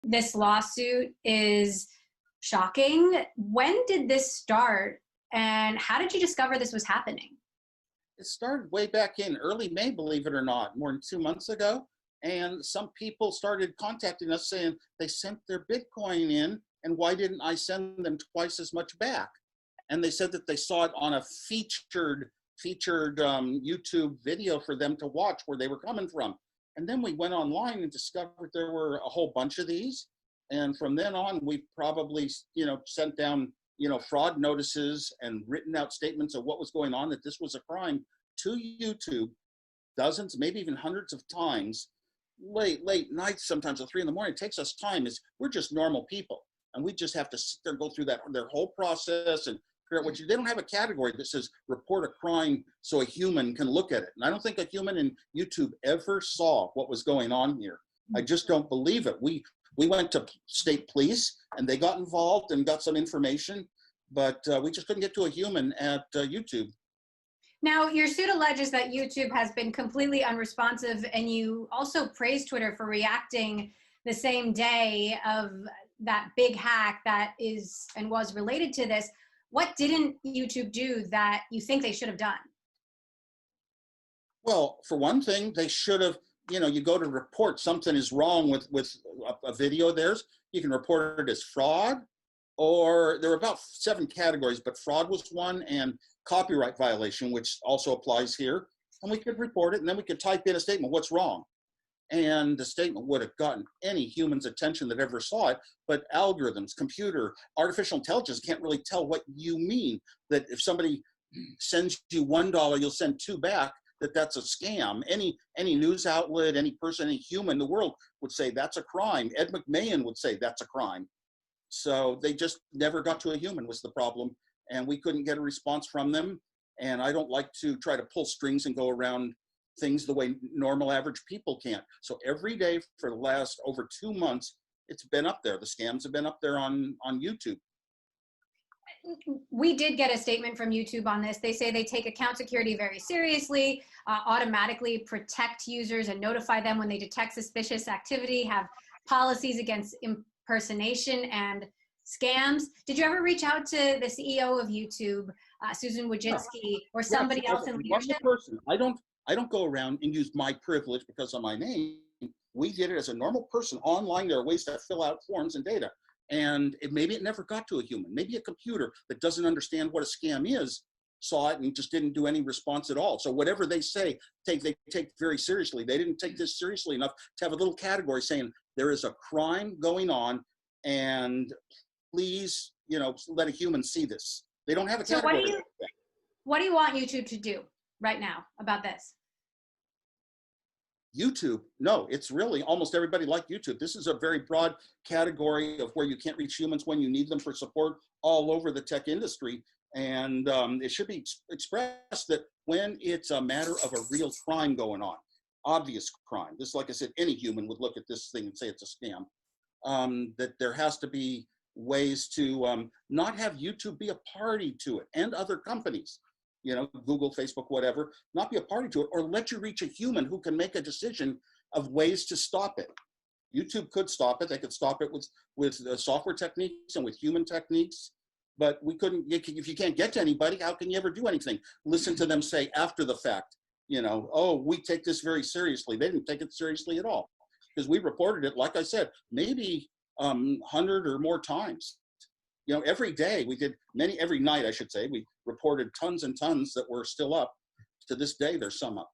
This lawsuit is shocking. When did this start, and how did you discover this was happening? It started way back in early May, believe it or not, more than 2 months ago. And some people started contacting us saying they sent their Bitcoin in, and why didn't I send them twice as much back? And they said that they saw it on a featured YouTube video for them to watch where they were coming from. And then we went online and discovered there were a whole bunch of these. And from then on, we've probably, sent down, fraud notices and written out statements of what was going on, that this was a crime, to YouTube dozens, maybe even hundreds of times, late nights, sometimes at 3 a.m. It takes us time. We're just normal people. And we just have to sit there and go through their whole process and figure out they don't have a category that says report a crime so a human can look at it. And I don't think a human in YouTube ever saw what was going on here. I just don't believe it. We went to state police and they got involved and got some information, but we just couldn't get to a human at YouTube. Now, your suit alleges that YouTube has been completely unresponsive, and you also praised Twitter for reacting the same day of that big hack that is and was related to this. What didn't YouTube do that you think they should have done? Well, for one thing, they should have, you go to report something is wrong with a video of theirs, you can report it as fraud, or there were about 7 categories, but fraud was one, and copyright violation, which also applies here. And we could report it, and then we could type in a statement, what's wrong? And the statement would have gotten any human's attention that ever saw it, but algorithms, artificial intelligence can't really tell what you mean, that if somebody sends you $1, you'll send 2 back, that's a scam. Any news outlet, any person, any human in the world would say that's a crime. Ed McMahon would say that's a crime. So they just never got to a human was the problem, and we couldn't get a response from them. And I don't like to try to pull strings and go around things the way normal average people can't. So every day for the last over 2 months, it's been up there. The scams have been up there on YouTube. We did get a statement from YouTube on this. They say they take account security very seriously, automatically protect users and notify them when they detect suspicious activity, have policies against impersonation and scams. Did you ever reach out to the CEO of YouTube, Susan Wojcicki, or somebody else in leadership? I don't go around and use my privilege because of my name. We did it as a normal person online. There are ways to fill out forms and data. And maybe it never got to a human. Maybe a computer that doesn't understand what a scam is saw it and just didn't do any response at all. So whatever they say, they take very seriously. They didn't take this seriously enough to have a little category saying there is a crime going on, and please, let a human see this. They don't have a category. So what do you want YouTube to do right now about this? YouTube, no, it's really almost everybody like YouTube. This is a very broad category of where you can't reach humans when you need them for support all over the tech industry. And it should be expressed that when it's a matter of a real crime going on, obvious crime, this, like I said, any human would look at this thing and say it's a scam, that there has to be ways to not have YouTube be a party to it, and other companies. Google, Facebook, whatever, not be a party to it, or let you reach a human who can make a decision of ways to stop it. YouTube could stop it. They could stop it with software techniques and with human techniques, but we couldn't. If you can't get to anybody, how can you ever do anything? Listen to them say after the fact, oh, we take this very seriously. They didn't take it seriously at all, because we reported it, like I said, maybe 100 or more times. Every day we did every night, I should say, we reported tons and tons that were still up. To this day, there's some up.